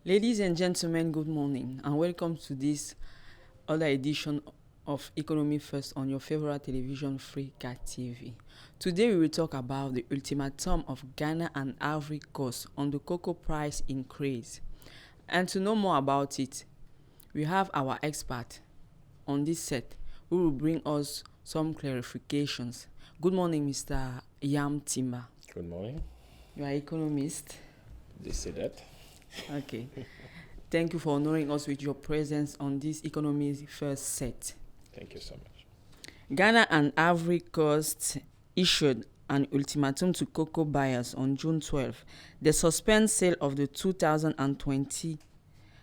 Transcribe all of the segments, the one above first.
Ladies and gentlemen, good morning and welcome to this other edition of Economy First on your favorite television, Freecat TV. Today we will talk about the ultimatum of Ghana and Ivory Coast on the cocoa price increase. And to know more about it, we have our expert on this set who will bring us some clarifications. Good morning, Mr. Yam Timba. Good morning. You are economist. They say that. Okay. Thank you for honoring us with your presence on this Economy First set. Thank you so much. Ghana and Ivory Coast issued an ultimatum to cocoa buyers on June 12. They suspend sale of the 2020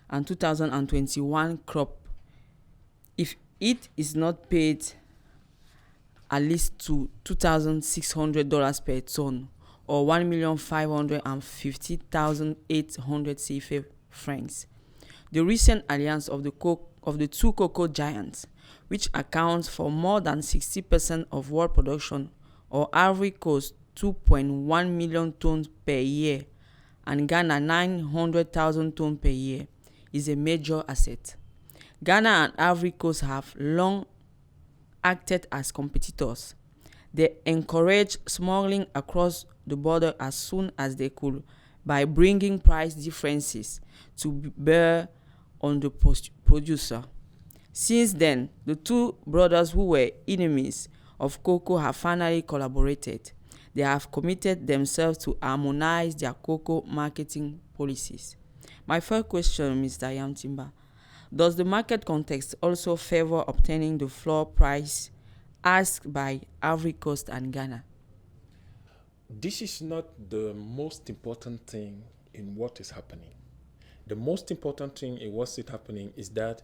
and 2021 crop if it is not paid at least to $2,600 per ton or 1,550,800 CFA francs. The recent alliance of the two cocoa giants, which accounts for more than 60% of world production, or Ivory Coast 2.1 million tons per year and Ghana 900,000 tons per year, is a major asset. Ghana and Ivory Coast have long acted as competitors. They encouraged smuggling across the border as soon as they could by bringing price differences to bear on the producer. Since then, the two brothers who were enemies of cocoa have finally collaborated. They have committed themselves to harmonize their cocoa marketing policies. My first question, Mr. Yam Timba, does the market context also favor obtaining the floor price asked by Ivory Coast and Ghana? This is not the most important thing in what is happening. The most important thing in what's happening is that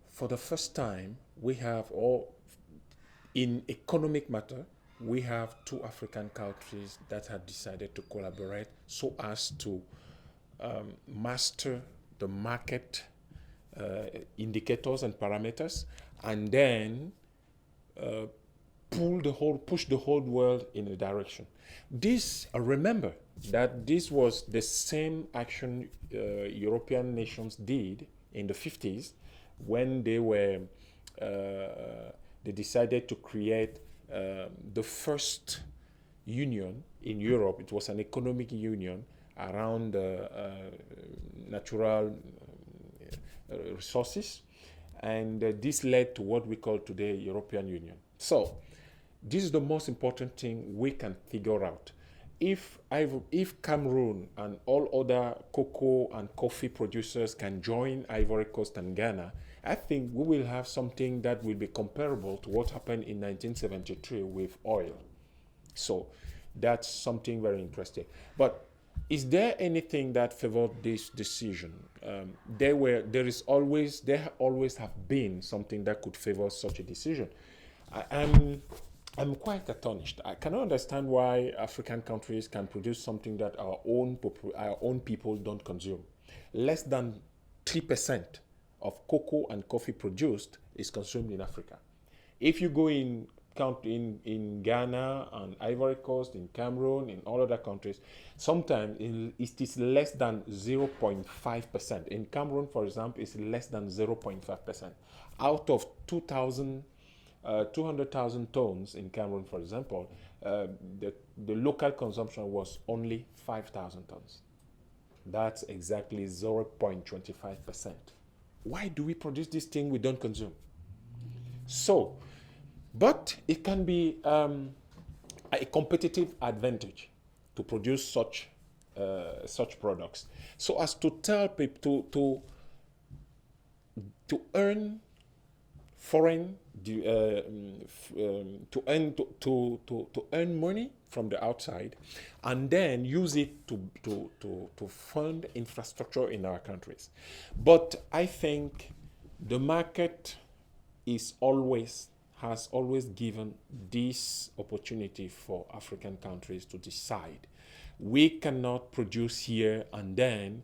for the first time, we have, or in economic matter, we have two African countries that have decided to collaborate so as to master the market indicators and parameters, and then push the whole world in a direction. This, remember that this was the same action European nations did in the 50s when they decided to create the first union in Europe. It was an economic union around natural resources, and this led to what we call today European Union. So this is the most important thing we can figure out. If Cameroon and all other cocoa and coffee producers can join Ivory Coast and Ghana, I think we will have something that will be comparable to what happened in 1973 with oil. So that's something very interesting. But is there anything that favored this decision? There always have been something that could favor such a decision. I'm quite astonished. I cannot understand why African countries can produce something that our own people don't consume. Less than 3% of cocoa and coffee produced is consumed in Africa. If you go in Ghana and Ivory Coast, in Cameroon, in all other countries, sometimes it is less than 0.5%. In Cameroon, for example, it's less than 0.5%. Out of 200,000 tons in Cameroon, for example, the local consumption was only 5,000 tons. That's exactly 0.25%. Why do we produce this thing we don't consume? So, but it can be a competitive advantage to produce such products, so as to tell people to earn foreign to earn money from the outside, and then use it to fund infrastructure in our countries. But I think the market has always given this opportunity for African countries to decide. We cannot produce here and then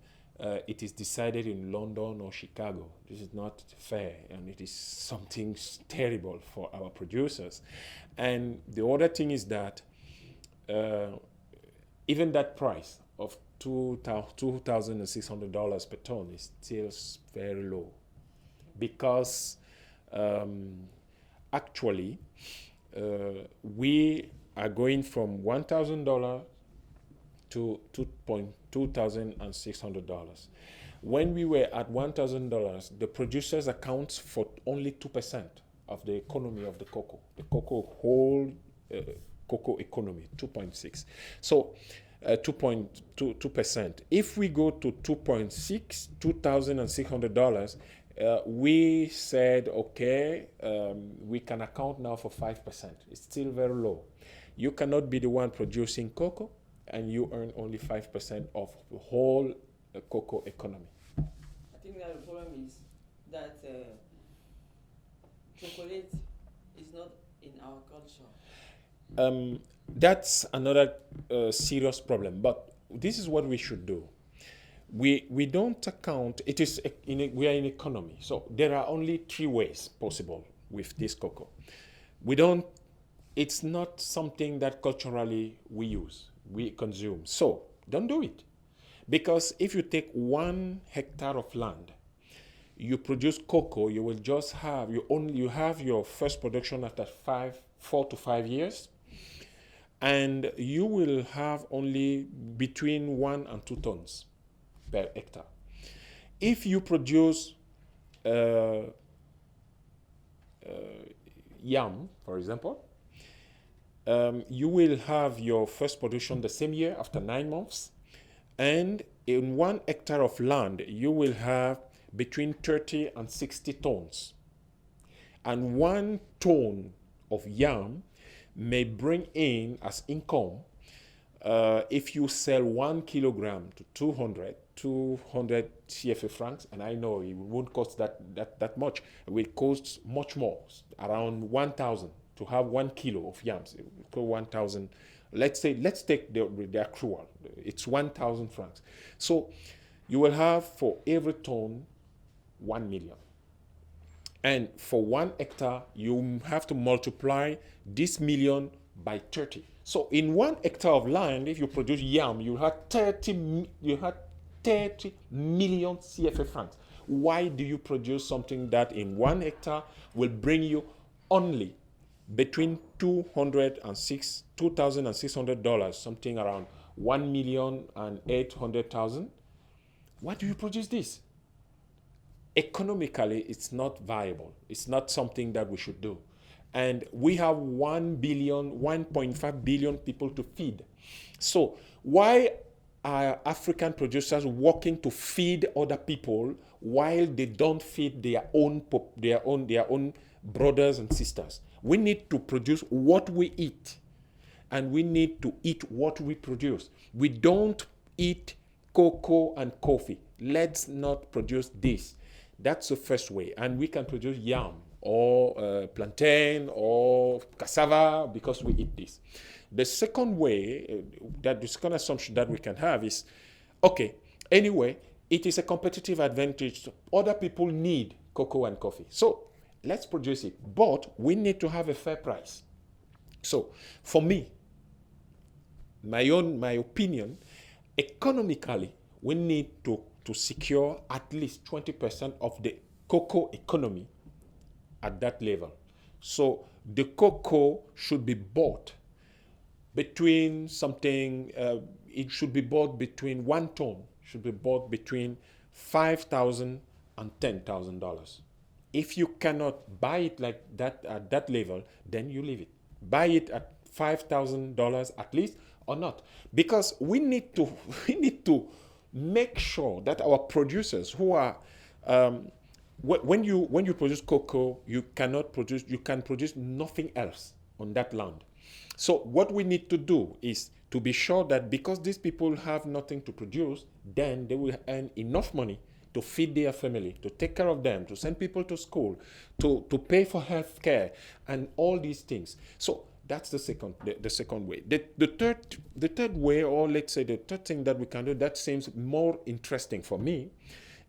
it is decided in London or Chicago. This is not fair, and it is something terrible for our producers. And the other thing is that even that price of $2,600 per ton is still very low, because actually we are going from $1,000 to $2,600. When we were at $1,000, the producers account for only 2% of the economy of the cocoa cocoa economy, 2.6. So 2.2%. If we go to $2,600, we said, okay, we can account now for 5%. It's still very low. You cannot be the one producing cocoa and you earn only 5% of the whole cocoa economy. I think that the problem is that chocolate is not in our culture. That's another serious problem. But this is what we should do. We don't account. It is we are in economy, so there are only 3 ways possible with this cocoa. We don't. It's not something that culturally we consume. So don't do it, because if you take 1 hectare of land, you produce cocoa, you will just have you have your first production after 4 to 5 years. And you will have only between 1 and 2 tons per hectare. If you produce yam, for example, you will have your first production the same year after 9 months. And in 1 hectare of land, you will have between 30 and 60 tons. And 1 ton of yam may bring in as income, if you sell 1 kilogram to 200 CFA francs, and I know it won't cost that much. It will cost much more, around 1,000 to have 1 kilo of yams. It will cost 1,000. Let's take the accrual. It's 1,000 francs. So you will have for every ton 1 million. And for 1 hectare, you have to multiply this million by 30. So in 1 hectare of land, if you produce yam, you have 30 million CFA francs. Why do you produce something that in 1 hectare will bring you only between $2,600, something around 1,800,000? Why do you produce this? Economically, it's not viable. It's not something that we should do. And we have 1.5 billion people to feed. So why are African producers working to feed other people while they don't feed their own brothers and sisters? We need to produce what we eat, and we need to eat what we produce. We don't eat cocoa and coffee. Let's not produce this. That's the first way. And we can produce yam or plantain or cassava because we eat this. The second way, the second assumption that we can have is, okay, anyway, it is a competitive advantage. Other people need cocoa and coffee. So let's produce it. But we need to have a fair price. So for me, my opinion, economically, we need to secure at least 20% of the cocoa economy at that level. So the cocoa should be bought between it should be bought between 1 ton, should be bought between $5,000 and $10,000. If you cannot buy it like that at that level, then you leave it. Buy it at $5,000 at least or not, because we need to make sure that our producers who are when you produce cocoa, you can produce nothing else on that land. So what we need to do is to be sure that because these people have nothing to produce, then they will earn enough money to feed their family, to take care of them, to send people to school, to pay for health care and all these things. So that's the second way. The third way, or let's say the third thing that we can do that seems more interesting for me,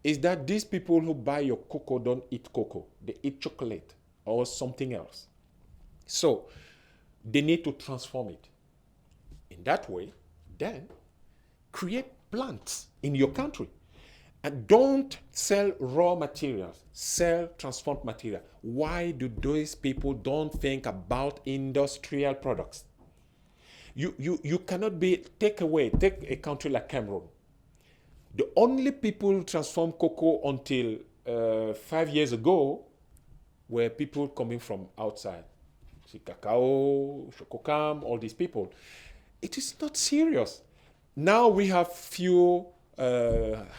is that these people who buy your cocoa don't eat cocoa. They eat chocolate or something else. So they need to transform it. In that way, then create plants in your country. And don't sell raw materials, sell transformed material. Why do those people don't think about industrial products? You cannot take a country like Cameroon. The only people who transformed cocoa until 5 years ago were people coming from outside. Cacao, Chococam, all these people. It is not serious. Now we have few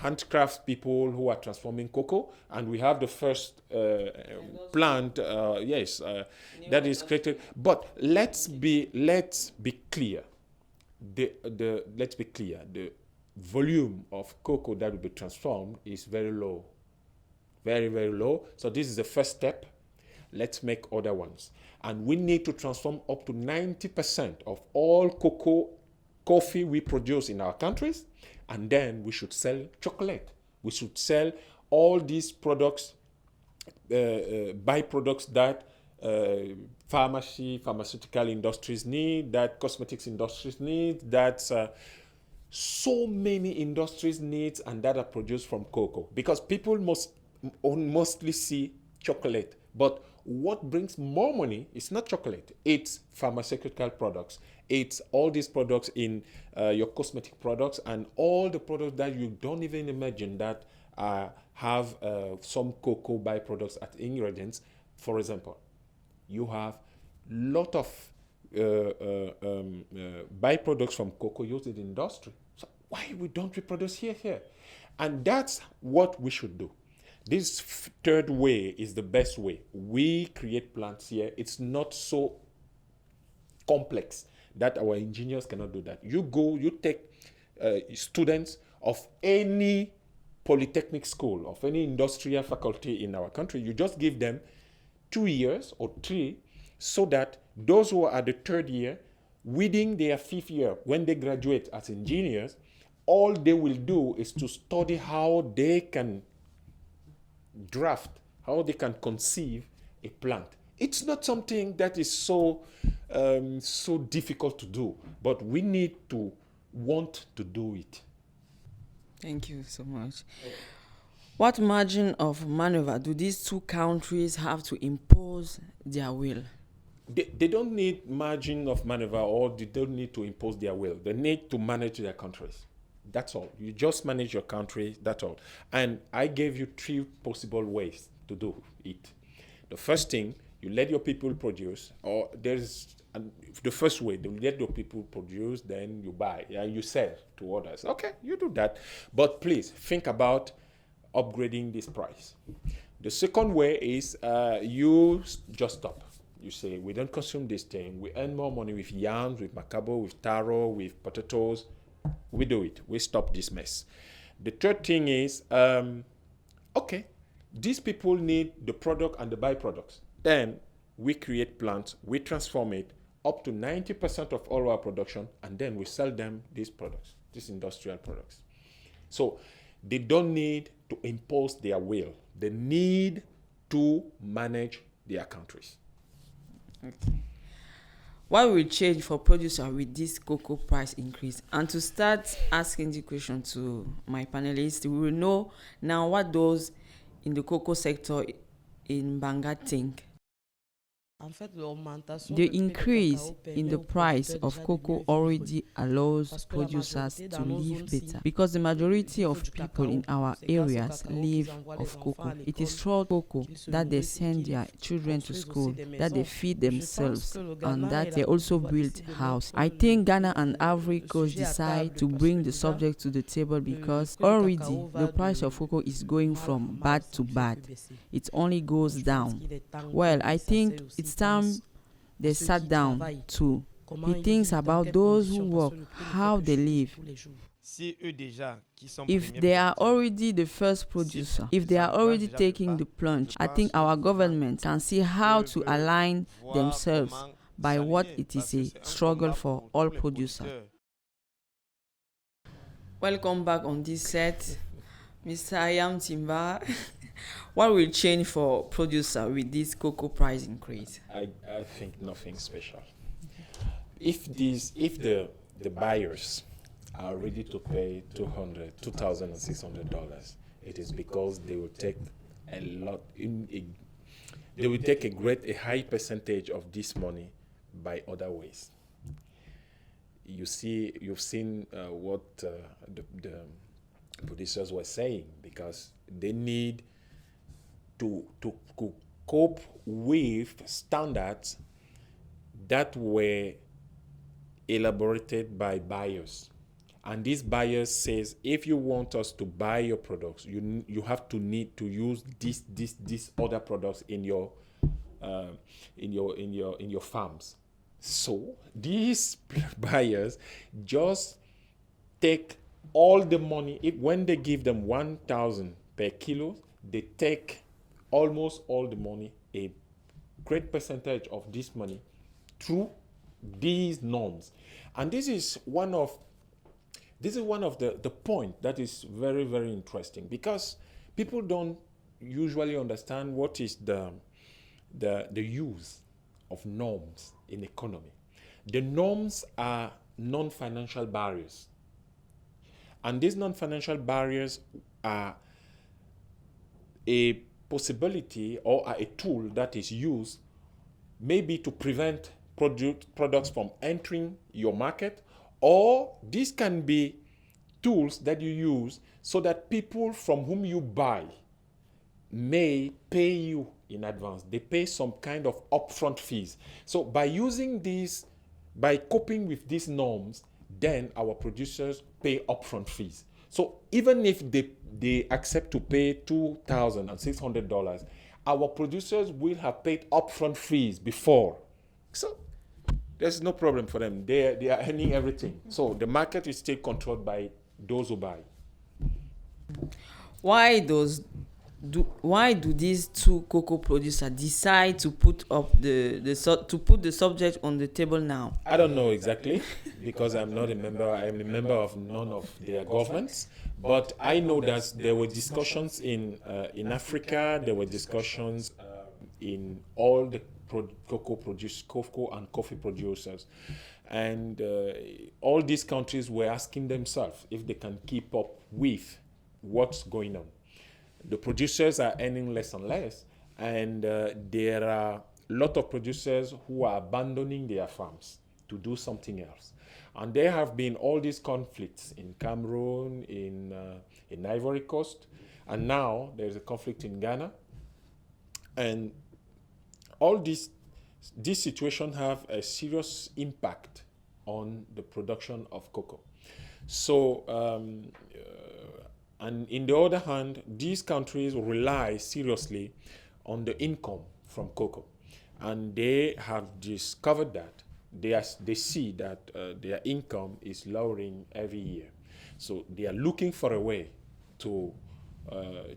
handcraft people who are transforming cocoa, and we have the first plant, that is created. But let's be clear. Let's be clear. The volume of cocoa that will be transformed is very low, very, very low. So this is the first step. Let's make other ones, and we need to transform up to 90% of all coffee we produce in our countries. And then we should sell chocolate. We should sell all these products, byproducts that pharmaceutical industries need, that cosmetics industries need, that so many industries need, and that are produced from cocoa. Because people mostly see chocolate. But what brings more money is not chocolate. It's pharmaceutical products. It's all these products in your cosmetic products and all the products that you don't even imagine that have some cocoa byproducts as ingredients. For example, you have a lot of byproducts from cocoa used in the industry. So why don't we produce here? And that's what we should do. This third way is the best way. We create plants here. It's not so complex that our engineers cannot do that. You take students of any polytechnic school, of any industrial faculty in our country, you just give them 2 years or 3, so that those who are at the third year, within their 5th year, when they graduate as engineers, all they will do is to study how they can draft, how they can conceive a plant. It's not something that is so difficult to do, but we need to want to do it. Thank you so much. What margin of maneuver do these two countries have to impose their will? They don't need margin of maneuver, or they don't need to impose their will. They need to manage their countries. That's all. You just manage your country, that's all. And I gave you 3 possible ways to do it. The first thing, you let your people produce, or the first way, you let your people produce, then you buy, you sell to others. Okay, you do that. But please think about upgrading this price. The second way is you just stop. You say, we don't consume this thing. We earn more money with yams, with macabo, with taro, with potatoes. We do it. We stop this mess. The third thing is, okay, these people need the product and the byproducts. Then we create plants, we transform it up to 90% of all our production, and then we sell them these products, these industrial products. So they don't need to impose their will. They need to manage their countries. Okay. What will change for producer with this cocoa price increase? And to start asking the question to my panelists, we will know now what those in the cocoa sector in Banga think. The increase in the price of cocoa already allows producers to live better, because the majority of people in our areas live of cocoa. It is through cocoa that they send their children to school, that they feed themselves, and that they also build houses. I think Ghana and Ivory Coast decide to bring the subject to the table because already the price of cocoa is going from bad to bad. It only goes down. Well, I think it's time they sat down to think about those who work, how they live. If they are already the first producer, if they are already taking the plunge, I think our government can see how to align themselves by what it is a struggle for all producers. Welcome back on this set, Mr. Ayam Timba. What will change for producer with this cocoa price increase? I think nothing special. If the buyers are ready to pay $2,600, it is because they will take a high percentage of this money by other ways. You've seen what the producers were saying, because they need to cope with standards that were elaborated by buyers. And these buyers says, if you want us to buy your products, you have to need to use these other products in your farms. So these buyers just take all the money. When they give them 1,000 per kilo, they take almost all the money, a great percentage of this money, through these norms. And this is one of the point that is very, very interesting, because people don't usually understand what is the use of norms in economy. The norms are non-financial barriers. And these non-financial barriers are a possibility or are a tool that is used maybe to prevent products from entering your market, or these can be tools that you use so that people from whom you buy may pay you in advance. They pay some kind of upfront fees. So by using these, by coping with these norms, then our producers pay upfront fees. So even if they accept to pay $2,600, our producers will have paid upfront fees before. So there's no problem for them. They are earning everything. So the market is still controlled by those who buy. Why do these two cocoa producers decide to put up the subject on the table now? I don't know exactly, because I'm not a member. I'm a member of none of their governments. But I know that there were discussions in Africa. There were discussions in all the cocoa and coffee producers, and all these countries were asking themselves if they can keep up with what's going on. The producers are earning less and less, and there are a lot of producers who are abandoning their farms to do something else. And there have been all these conflicts in Cameroon, in Ivory Coast, and now there's a conflict in Ghana. And all these situations have a serious impact on the production of cocoa. So, and in the other hand, these countries rely seriously on the income from cocoa. And they have discovered that they see that their income is lowering every year. So they are looking for a way to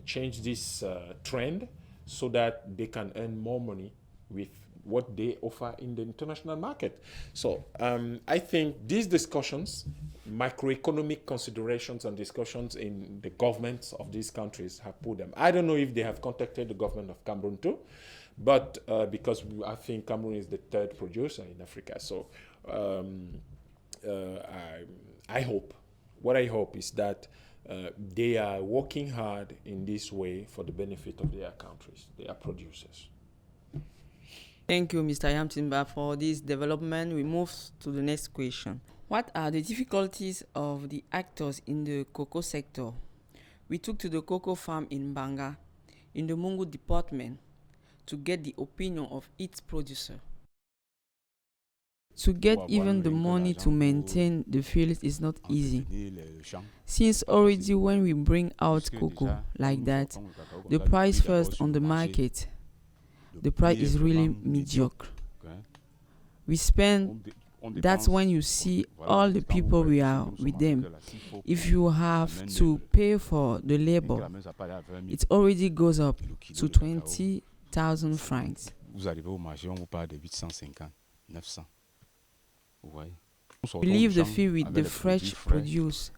change this trend so that they can earn more money with what they offer in the international market. So I think these discussions, macroeconomic considerations and discussions in the governments of these countries have put them. I don't know if they have contacted the government of Cameroon too, but because I think Cameroon is the third producer in Africa. So I hope is that they are working hard in this way for the benefit of their countries, their producers. Thank you, Mr. Yamtimba, for this development. We move to the next question. What are the difficulties of the actors in the cocoa sector? We took to the cocoa farm in Banga, in the Mungu department, to get the opinion of its producer. To get even the money to maintain the field is not easy, since already when we bring out cocoa like that, the price first on the market, the price is really mediocre. We spend, that's when you see all the people we are with them. If you have to pay for the labor, it already goes up to 20,000 francs. Vous arrivez au marché, on vous parle de 850, 900. We leave the field with the fresh produce.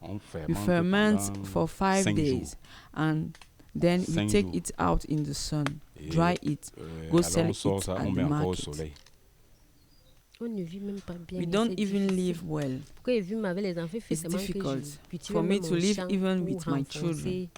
We ferment for 5 days and then we take it out in the sun, dry it, go sell it at the market. On ne vit même pas bien. We mais don't c'est even difficile. live well. Pourquoi vivre avec les enfants fait It's seulement que difficult je cultive for me même to mon live champ even pour with my children. renforcer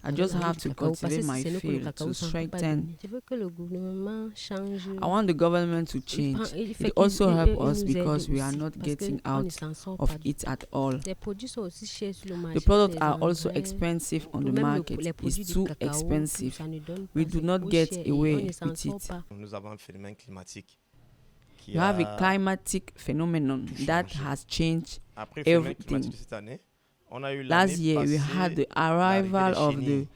I just le have to cacao, parce que cultivate si my c'est nous que le field cacao, to ça ne peut pas strengthen. donner. Je veux que le gouvernement change. I want the government to change. Il fait It also qu'il- help il us nous because aide we are aussi, not parce getting qu'on ne out s'en sort of pas. it at all. Les produits sont aussi chers sur le marché. The products les are also engrais, expensive on ou the même market. les produits It's du too cacao, expensive. ça ne donne We pas, do c'est not trop get cher et away on ne s'en with sort it. pas. Nous avons un phénomène climatique qui You have a a, climatic phenomenon that changé. has changed après le phénomène everything. climatique de cette année, on a eu Last l'année year we passée had the l'arrivée arrival des of the chenilles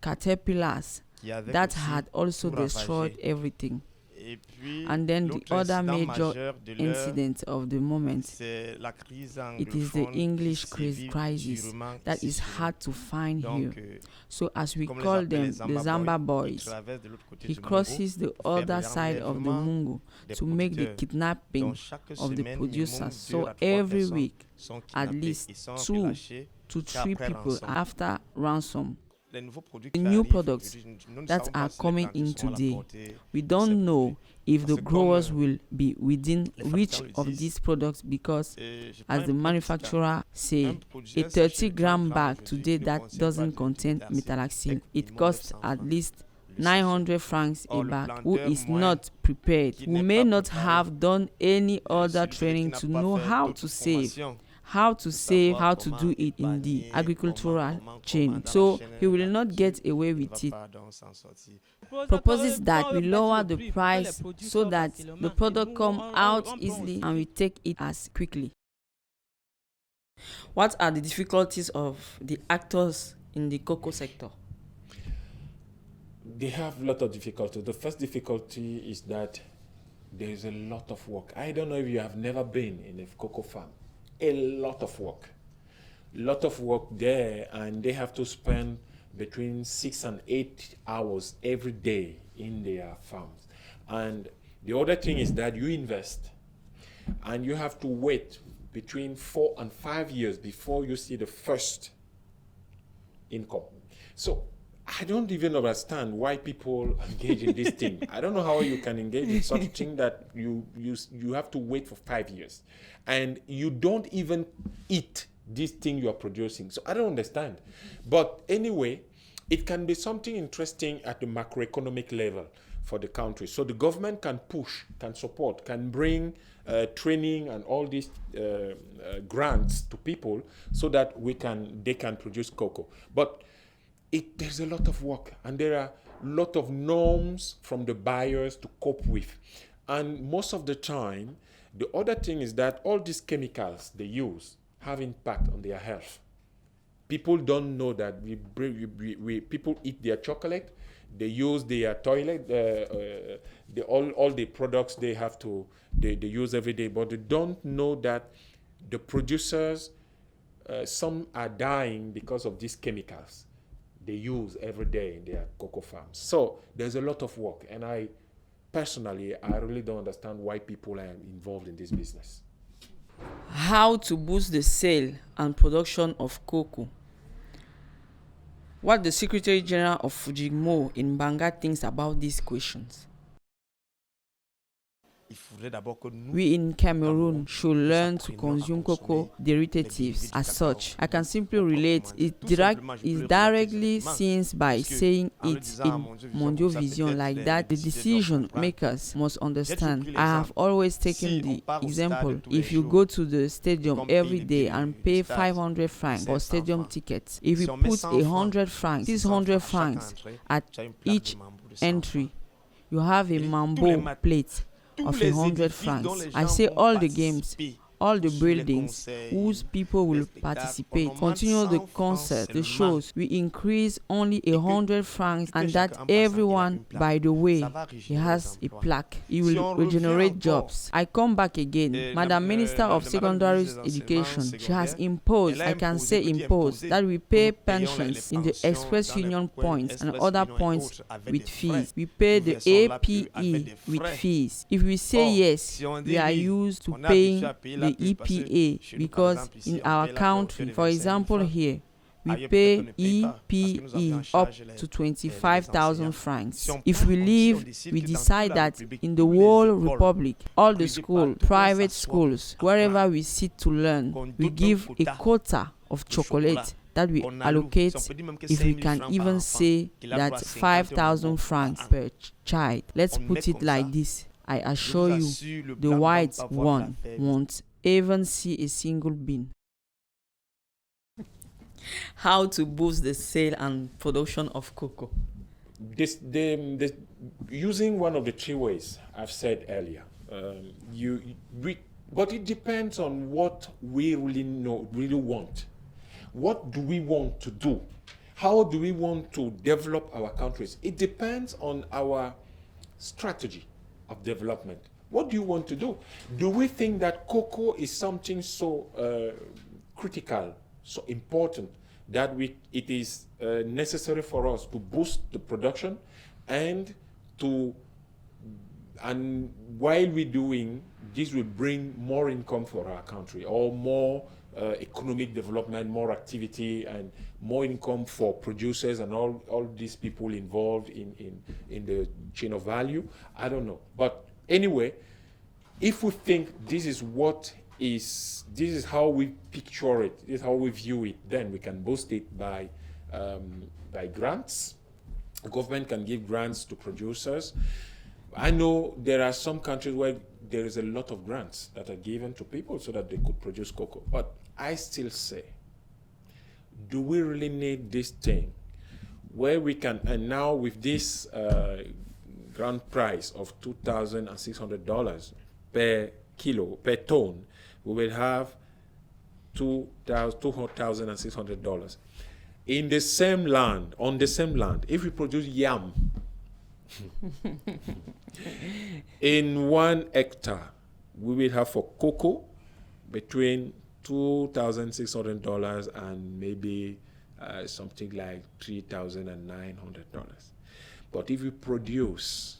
caterpillars qui avait that aussi had also tout destroyed ravagé. everything. Et puis, And then the l'autre other incident major majeur de l'heure, incident of the moment, c'est la crise it is the anglophone qui English sévit crisis durement that ici is chez nous. hard to find here. Donc, So as we comme les call appelle them les the Zamba qui boys, traversent de l'autre côté he du Mungo crosses the pour faire other de side of the l'enlèvement Mungo des to make the producteurs. kidnapping Donc, chaque of the semaine, producers. minimum So 2 à 3 every personnes week, sont at kidnappées least et sont 2 relâchées to 3 qu'après people rançon. after ransom. Les nouveaux produits The qui new arrivent, products nous ne that savons pas are si les coming planteurs in seront à la today. portée We de don't ces know produits. if the Parce que growers comme, will be within les reach fabricants le of disent, these products because, Et je prends as un the petit cas. manufacturer say, Un produit, a un sachet 30 de gram 30 bag grammes today aujourd'hui that ne contient doesn't pas contain de metalaxyl, avec it minimum costs 900 at francs least le sachet. 900 francs a Or, le bag. Who planteur is moyen not prepared, qui who n'est may pas not préparé, have done any other celui qui training n'a to pas know fait how d'autres to save, formations, how to save, savoir how to comment do it in the épargner, agricultural comment chain. dans la So chaîne he will not là-dessus, get away il ne with va it. pas donc s'en sortir. Proposes that we lower the price so that the product come out easily and we take it as quickly. What are the difficulties of the actors in the cocoa sector? They have a lot of difficulties. The first difficulty is that there is a lot of work. I don't know if you have never been in a cocoa farm. A lot of work. Lot of work there, and they have to spend between 6 and 8 hours every day in their farms. And the other thing is that you invest, and you have to wait between 4 and 5 years before you see the first income. So I don't even understand why people engage in this thing. I don't know how you can engage in such a thing that you have to wait for 5 years, and you don't even eat this thing you are producing. So I don't understand. But anyway, it can be something interesting at the macroeconomic level for the country. So the government can push, can support, can bring training and all these grants to people so that they can produce cocoa. But there's a lot of work, and there are a lot of norms from the buyers to cope with. And most of the time, the other thing is that all these chemicals they use have impact on their health. People don't know that people eat their chocolate, they use their toilet, all the products they use every day, but they don't know that the producers, some are dying because of these chemicals they use every day in their cocoa farms. So there's a lot of work, and I really don't understand why people are involved in this business. How to boost the sale and production of cocoa. What the Secretary General of Fujimo in Banga thinks about these questions. Il faudrait d'abord que nous, We in Cameroon should learn to consume cocoa derivatives as such. I can simply relate it directly since by saying it in Mondio Vision like that. The decision makers must understand. I have always taken the example. If you go to the stadium every day and pay 500 francs for stadium tickets, if you put 100 francs, 600 francs at each entry, you have a mambo plate of 100 francs. I say all the games, all the buildings whose people will participate. Continue the concert, the shows. We increase only 100 francs, and that everyone, by the way, he has a plaque. He will regenerate jobs. I come back again. Madam Minister of Secondary Education, she has imposed, I can say imposed, that we pay pensions in the Express Union points and other points with fees. We pay the APE with fees. If we say yes, we are used to paying the EPA, because in our country, for example here, we Ailleurs, pay peut-être qu'on ne paye pas, parce que nous avions en EPE up charge to les 25,000 enseignants. francs. Si on If prend- we si on leave, décide we que dans decide toute la that République, in the tous les whole écoles republic, all the privées, schools, partout, on private s'assoit, schools, wherever apprend, we sit to learn, qu'on we donne un give a quota quota of de chocolate chocolat, that we qu'on alloue. allocate. Si on peut dire même que If 5 we 000 can francs par even enfant, say qu'il a that droit à 50 5,000 euros francs par an. per child, let's On put met it comme like ça. this. I Je assure vous you, assure, le the blanc ne va whites pas voir la one fève. won't even see a single bean. How to boost the sale and production of cocoa? Using one of the three ways I've said earlier. But it depends on what we really want. What do we want to do? How do we want to develop our countries? It depends on our strategy of development. What do you want to do? Do we think that cocoa is something so critical, so important, that it is necessary for us to boost the production and while we're doing this will bring more income for our country, or more economic development, more activity, and more income for producers and all these people involved in the chain of value? I don't know. But anyway, if we think this is how we picture it, this is how we view it, then we can boost it by grants. The government can give grants to producers. I know there are some countries where there is a lot of grants that are given to people so that they could produce cocoa. But I still say, do we really need this thing where we can, and now with this grant price of $2,600 per kilo, per ton, we will have $2,600. In the same land, on the same land, if we produce yam, in 1 hectare, we will have for cocoa between $2,600 and maybe something like $3,900. But if we produce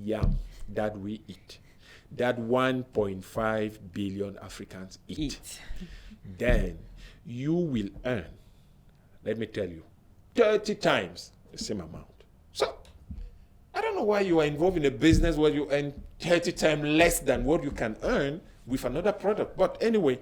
yam that we eat, that 1.5 billion Africans eat, then you will earn, let me tell you, 30 times the same amount. So, I don't know why you are involved in a business where you earn 30 times less than what you can earn with another product. But anyway,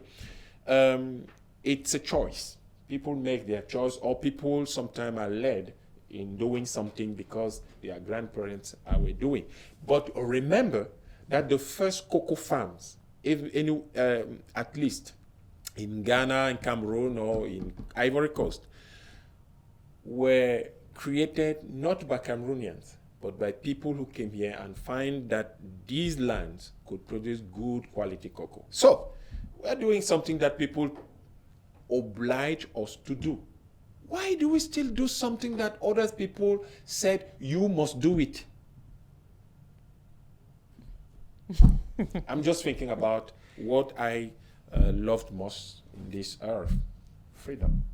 it's a choice. People make their choice, or people sometimes are led in doing something because their grandparents were doing. But remember that the first cocoa farms, at least in Ghana, in Cameroon, or in Ivory Coast, were created not by Cameroonians, but by people who came here and find that these lands could produce good quality cocoa. So we're doing something that people oblige us to do. Why do we still do something that other people said you must do it? I'm just thinking about what I loved most in this earth: freedom.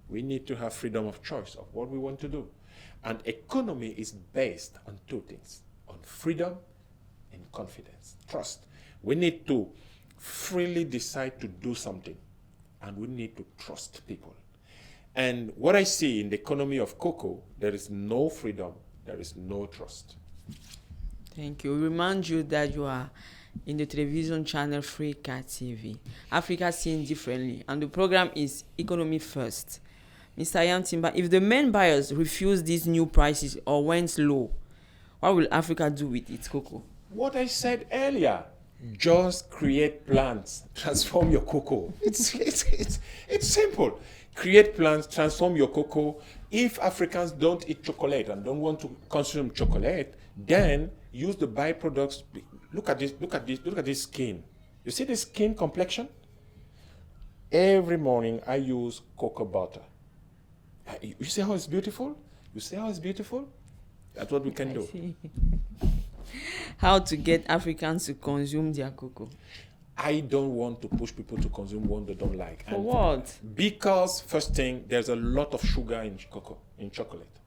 We need to have freedom of choice of what we want to do. And economy is based on two things: on freedom and confidence, trust. We need to freely decide to do something, and we need to trust people. And what I see in the economy of cocoa, there is no freedom, there is no trust. Thank you. We remind you that you are in the television channel Africa TV, Africa Seen Differently, and the program is Economy First. Mr. Yantimba, if the main buyers refuse these new prices or went low, what will Africa do with its cocoa? What I said earlier, just create plants, transform your cocoa. It's simple. Create plants, transform your cocoa. If Africans don't eat chocolate and don't want to consume chocolate, then use the byproducts. Look at this skin. You see this skin complexion? Every morning I use cocoa butter. You see how it's beautiful? You see how it's beautiful? That's what we can do. How to get Africans to consume their cocoa? I don't want to push people to consume one they don't like. For what? Because first thing, there's a lot of sugar in cocoa, in chocolate.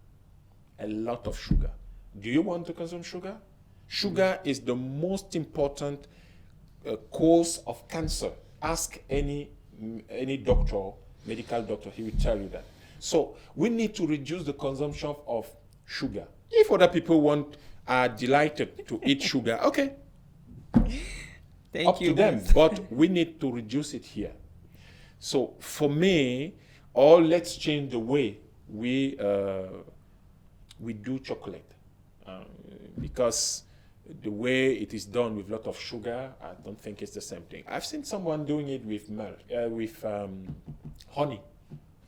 A lot of sugar. Do you want to consume sugar? Sugar is the most important cause of cancer. Ask any doctor medical doctor, he will tell you that. So we need to reduce the consumption of sugar. If other people are delighted to eat sugar, okay, Thank up you. to them. But we need to reduce it here. So for me, let's change the way we do chocolate, because the way it is done with a lot of sugar, I don't think it's the same thing. I've seen someone doing it with milk, with honey.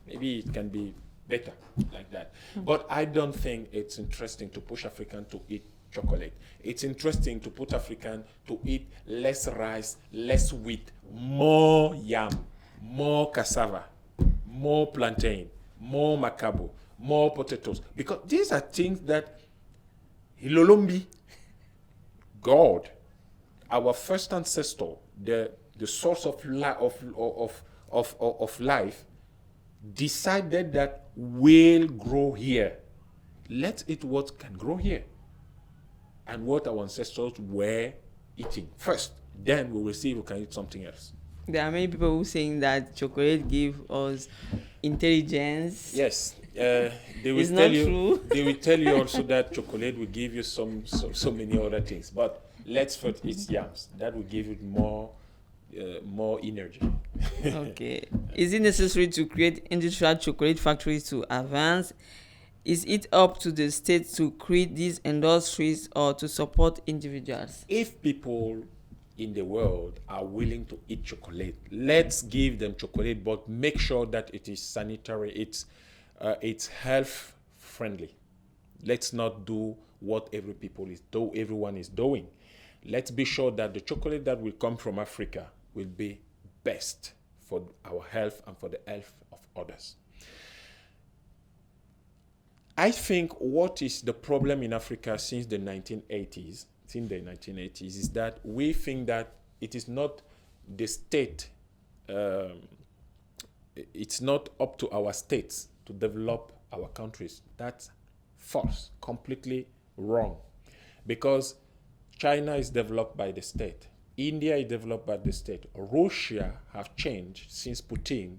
Maybe it can be better like that. But I don't think it's interesting to push African to eat chocolate. It's interesting to put African to eat less rice, less wheat, more yam, more cassava, more plantain, more macabo, more potatoes. Because these are things that Hilolombi, God, our first ancestor, the source of life, decided that will grow here. Let's eat what can grow here and what our ancestors were eating first. Then we will see if we can eat something else. There are many people who saying that chocolate give us intelligence. Yes, they will It's tell not you. true. They will tell you also that chocolate will give you so many other things. But let's first eat yams. That will give you more energy. Okay. Is it necessary to create industrial chocolate factories to advance? Is it up to the state to create these industries or to support individuals? If people in the world are willing to eat chocolate, let's give them chocolate, but make sure that it is sanitary, it's health friendly. Let's not do what everyone is doing. Let's be sure that the chocolate that will come from Africa will be best for our health and for the health of others. I think what is the problem in Africa since the 1980s is that we think that it is not the state, it's not up to our states to develop our countries. That's false, completely wrong. Because China is developed by the state. India is developed by the state. Russia have changed since Putin,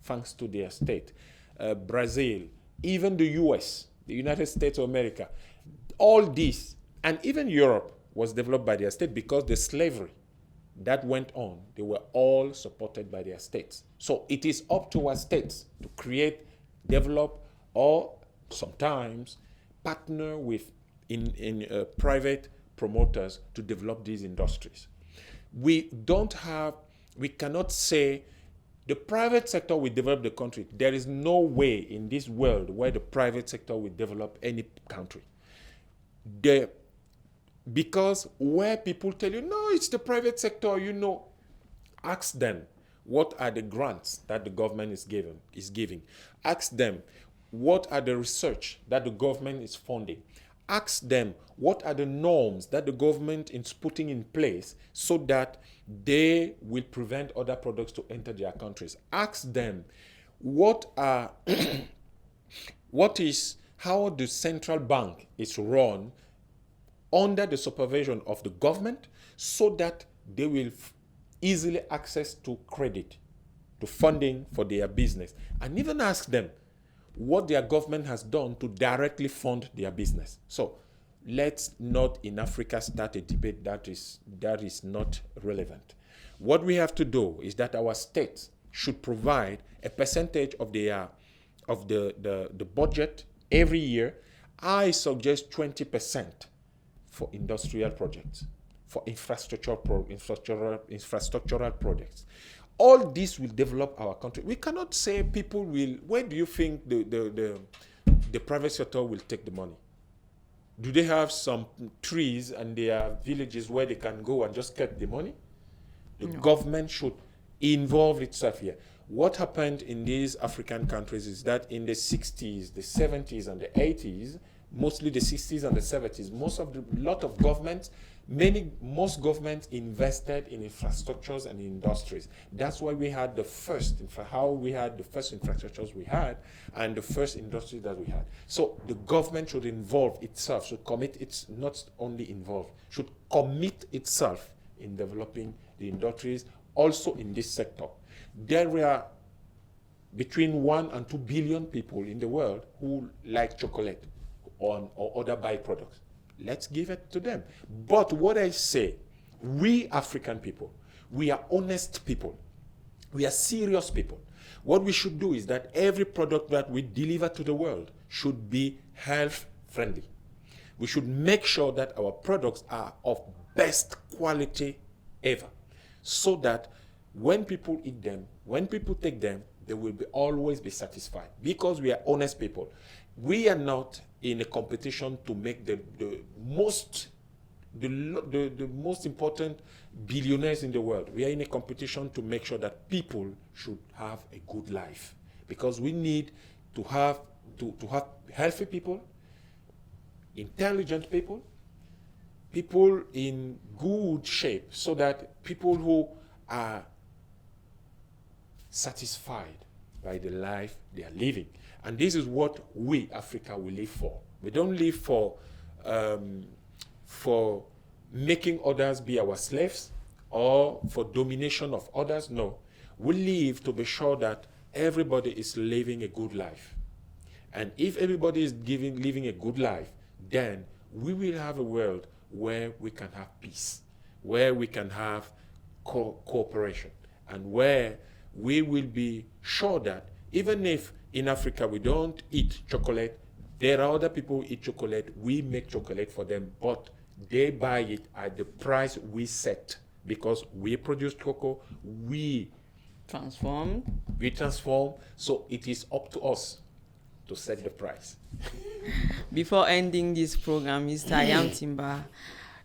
thanks to their state. Brazil, even the US, the United States of America, all this, and even Europe was developed by their state because the slavery that went on, they were all supported by their states. So it is up to our states to create, develop, or sometimes partner with private promoters to develop these industries. We cannot say the private sector will develop the country. There is no way in this world where the private sector will develop any country. Because where people tell you, no, it's the private sector, ask them, what are the grants that the government is giving? Ask them, what are the research that the government is funding? Ask them, what are the norms that the government is putting in place so that they will prevent other products to enter their countries? Ask them, how the central bank is run under the supervision of the government so that they will easily access to credit, to funding for their business. And even ask them what their government has done to directly fund their business. So let's not in Africa start a debate that is not relevant. What we have to do is that our states should provide a percentage of the budget every year. I suggest 20% for industrial projects, for infrastructural projects. All this will develop our country. We cannot say people will. Where do you think the private sector will take the money? Do they have some trees and their villages where they can go and just get the money? The government should involve itself here. What happened in these African countries is that in the 60s, the 70s, and the 80s, mostly the 60s and the 70s, most governments invested in infrastructures and industries. That's why we had the first infrastructures we had and the first industry that we had. So the government should involve itself, should commit itself in developing the industries also in this sector. There are between 1 and 2 billion people in the world who like chocolate or other byproducts. Let's give it to them. But what I say, we African people, we are honest people. We are serious people. What we should do is that every product that we deliver to the world should be health friendly. We should make sure that our products are of best quality ever, so that when people eat them, when people take them, they will always be satisfied, because we are honest people. We are not in a competition to make the most important billionaires in the world. We are in a competition to make sure that people should have a good life, because we need to have healthy people, intelligent people, people in good shape, so that people who are satisfied by the life they are living. And this is what we, Africa, will live for. We don't live for making others be our slaves or for domination of others. No. We live to be sure that everybody is living a good life. And if everybody is living a good life, then we will have a world where we can have peace, where we can have cooperation, and where we will be sure that even if in Africa we don't eat chocolate, there are other people who eat chocolate. We make chocolate for them, but they buy it at the price we set, because we produce cocoa, we Transform. so it is up to us to set the price. Before ending this program, Mr. Yam Timba,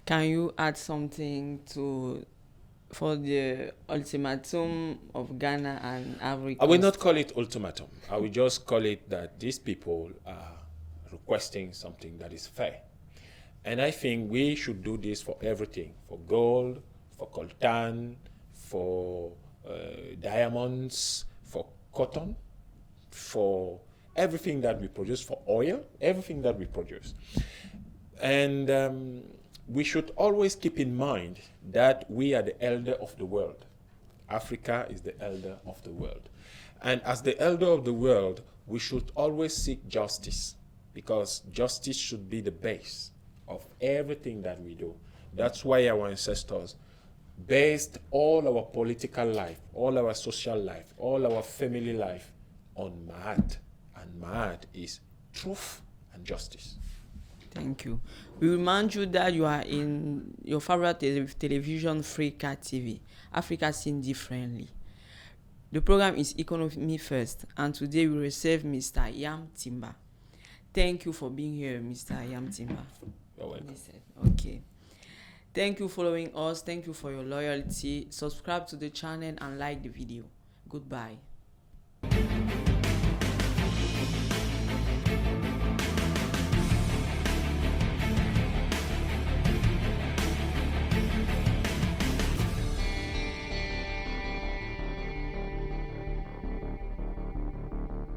can you add something for the ultimatum of Ghana and Ivory Coast? I will not call it ultimatum. I will just call it that these people are requesting something that is fair. And I think we should do this for everything, for gold, for coltan, for diamonds, for cotton, for everything that we produce, for oil, everything that we produce. And we should always keep in mind that we are the elder of the world. Africa is the elder of the world. And as the elder of the world, we should always seek justice, because justice should be the base of everything that we do. That's why our ancestors based all our political life, all our social life, all our family life on Ma'at. And Ma'at is truth and justice. Thank you. We remind you that you are in your favorite television, Freeka TV, Africa Seen Differently. The program is Economy First, and today we receive Mr. Yam Timba. Thank you for being here, Mr. Yam Timba. You're welcome. Okay. Thank you for following us. Thank you for your loyalty. Subscribe to the channel and like the video. Goodbye.